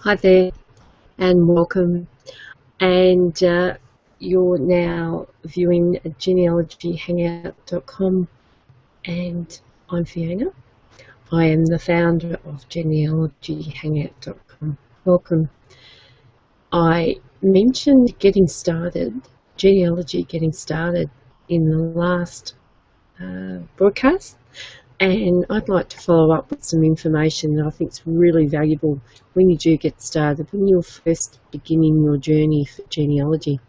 Hi there and welcome. And you're now viewing genealogyhangout.com, and I'm Fiona. I am the founder of genealogyhangout.com. Welcome. I mentioned getting started, genealogy getting started, in the last broadcast. And I'd like to follow up with some information that I think is really valuable when you do get started, when you're first beginning your journey for genealogy.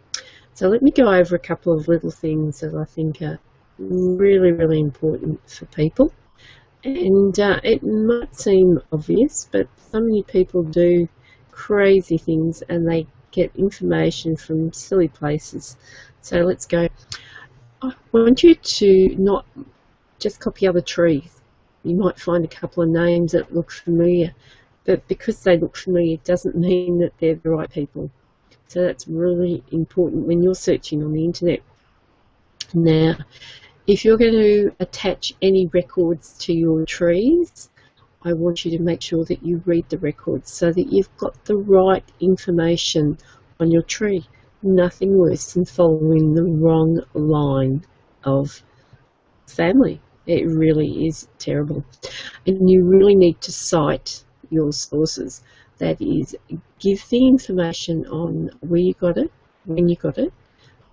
So let me go over a couple of little things that I think are really, really important for people. And it might seem obvious, but so many people do crazy things and they get information from silly places. So let's go. I want you to not just copy other trees. You might find a couple of names that look familiar, but because they look familiar doesn't mean that they're the right people. So that's really important when you're searching on the internet. Now, if you're going to attach any records to your trees, I want you to make sure that you read the records so that you've got the right information on your tree. Nothing worse than following the wrong line of family. It really is terrible. And you really need to cite your sources. That is, give the information on where you got it, when you got it,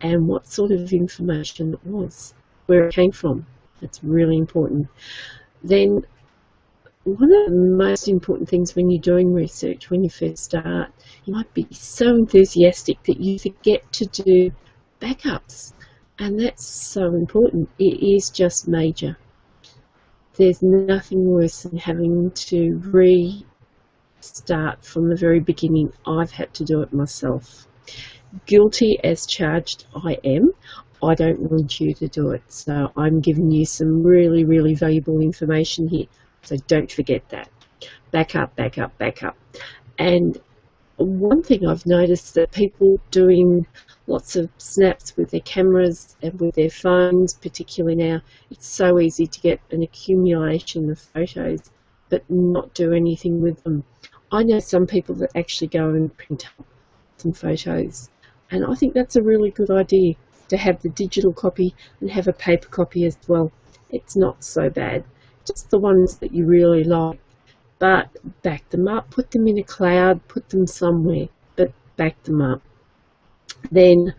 and what sort of information it was, where it came from. That's really important. Then, one of the most important things when you're doing research, when you first start, you might be so enthusiastic that you forget to do backups. And that's so important. It is just major. There's nothing worse than having to restart from the very beginning. I've had to do it myself. Guilty as charged I am. I don't want you to do it. So I'm giving you some really, really valuable information here. So don't forget that. Back up, back up, back up. And one thing I've noticed that people doing lots of snaps with their cameras and with their phones, particularly now, it's so easy to get an accumulation of photos but not do anything with them. I know some people that actually go and print up some photos, and I think that's a really good idea, to have the digital copy and have a paper copy as well. It's not so bad, just the ones that you really like. But back them up, put them in a cloud, put them somewhere, but back them up. Then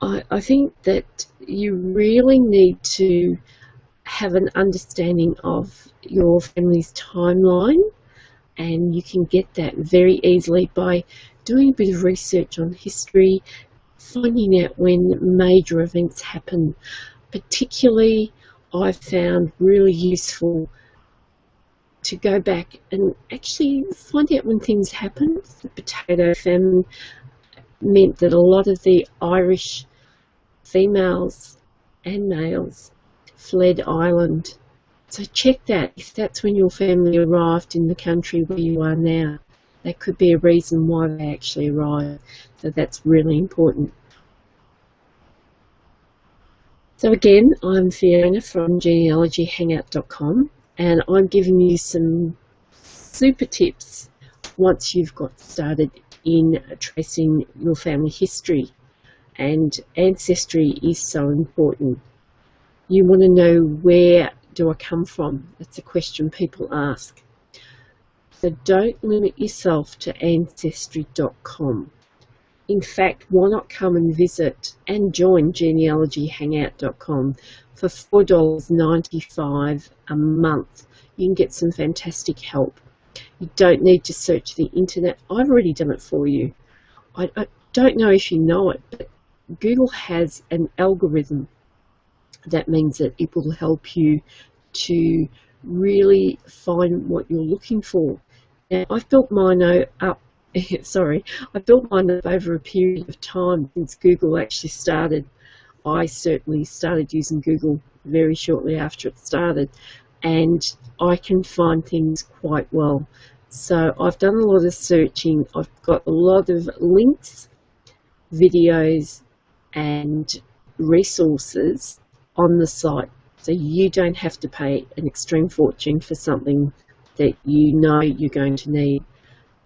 I think that you really need to have an understanding of your family's timeline, and you can get that very easily by doing a bit of research on history, finding out when major events happen. Particularly, I've found really useful to go back and actually find out when things happened. The potato famine meant that a lot of the Irish females and males fled Ireland. So check that. If that's when your family arrived in the country where you are now, that could be a reason why they actually arrived. So that's really important. So again, I'm Fiona from genealogyhangout.com, and I'm giving you some super tips once you've got started in tracing your family history. And ancestry is so important. You want to know, where do I come from? That's a question people ask. So don't limit yourself to ancestry.com. In fact, why not come and visit and join genealogyhangout.com for $4.95 a month. You can get some fantastic help. You don't need to search the internet. I've already done it for you. I don't know if you know it, but Google has an algorithm. That means that it will help you to really find what you're looking for. Now, I've built mine up. I've built mine up over a period of time since Google actually started. I certainly started using Google very shortly after it started, and I can find things quite well. So I've done a lot of searching. I've got a lot of links, videos, and resources on the site, so you don't have to pay an extreme fortune for something that you know you're going to need.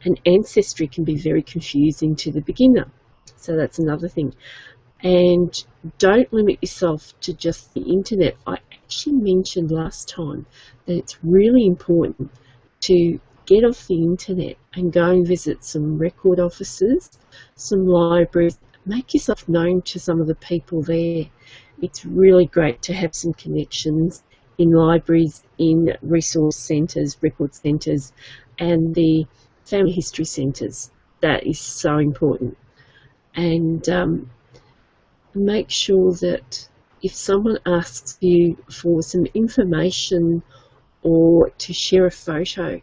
And ancestry can be very confusing to the beginner. So that's another thing. And don't limit yourself to just the internet. I actually mentioned last time that it's really important to get off the internet and go and visit some record offices, some libraries, make yourself known to some of the people there. It's really great to have some connections in libraries, in resource centres, record centres, and the family history centres. That is so important. And make sure that if someone asks you for some information or to share a photo,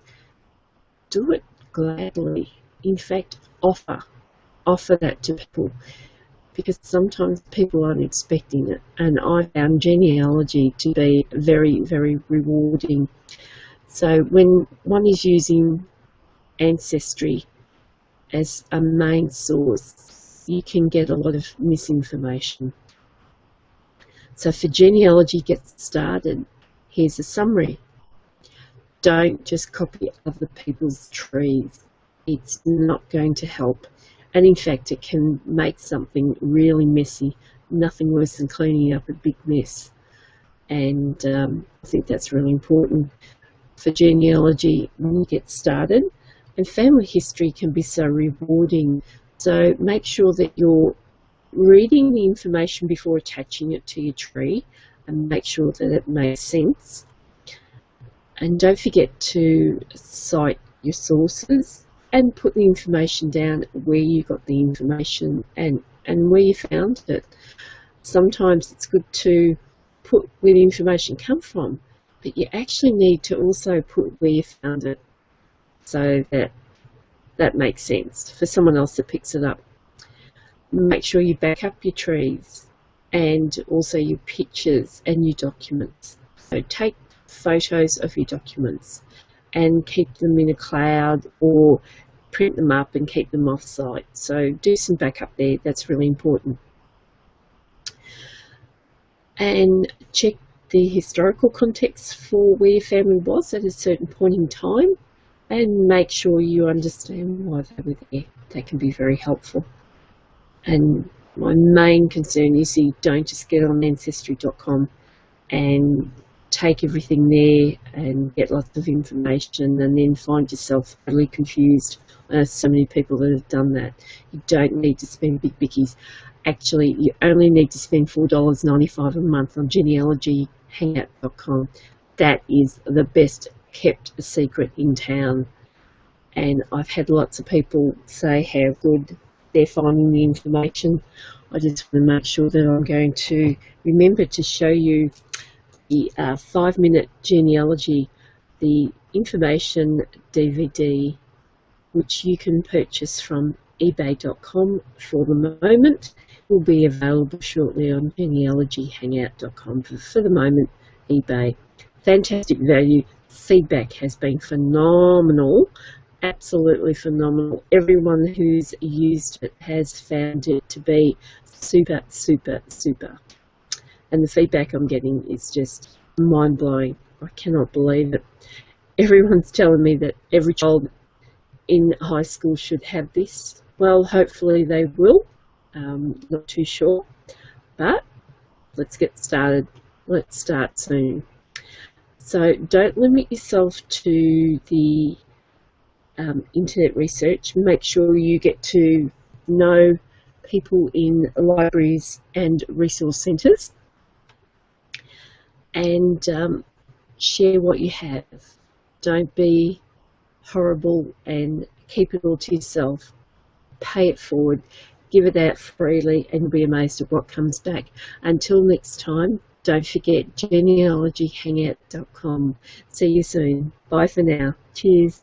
do it gladly. In fact, offer that to people, because sometimes people aren't expecting it. And I found genealogy to be very, very rewarding. So when one is using ancestry as a main source, you can get a lot of misinformation. So for genealogy gets started, here's a summary. Don't just copy other people's trees. It's not going to help. And in fact, it can make something really messy. Nothing worse than cleaning up a big mess. And I think that's really important for genealogy when you get started. And family history can be so rewarding. So make sure that you're reading the information before attaching it to your tree, and make sure that it makes sense. And don't forget to cite your sources and put the information down where you got the information and where you found it. Sometimes it's good to put where the information come from, but you actually need to also put where you found it so that makes sense for someone else that picks it up. Make sure you back up your trees and also your pictures and your documents. So take photos of your documents and keep them in a cloud or print them up and keep them off-site. So do some backup there, that's really important. And check the historical context for where your family was at a certain point in time and make sure you understand why they were there. That can be very helpful. And my main concern is you don't just get on ancestry.com and take everything there and get lots of information and then find yourself totally confused. There's so many people that have done that. You don't need to spend big bickies. Actually, you only need to spend $4.95 a month on genealogyhangout.com. That is the best kept secret in town. And I've had lots of people say how good they're finding the information. I just want to make sure that I'm going to remember to show you the 5-minute genealogy, the information DVD, which you can purchase from ebay.com for the moment. Will be available shortly on genealogyhangout.com. For the moment, eBay. Fantastic value. Feedback has been phenomenal. Absolutely phenomenal. Everyone who's used it has found it to be super, super, super. And the feedback I'm getting is just mind-blowing. I cannot believe it. Everyone's telling me that every child in high school should have this. Well, hopefully they will. Not too sure. But let's get started. Let's start soon. So don't limit yourself to the internet research. Make sure you get to know people in libraries and resource centres and share what you have. Don't be horrible and keep it all to yourself. Pay it forward, give it out freely, and you'll be amazed at what comes back. Until next time, don't forget genealogyhangout.com. See you soon. Bye for now. Cheers.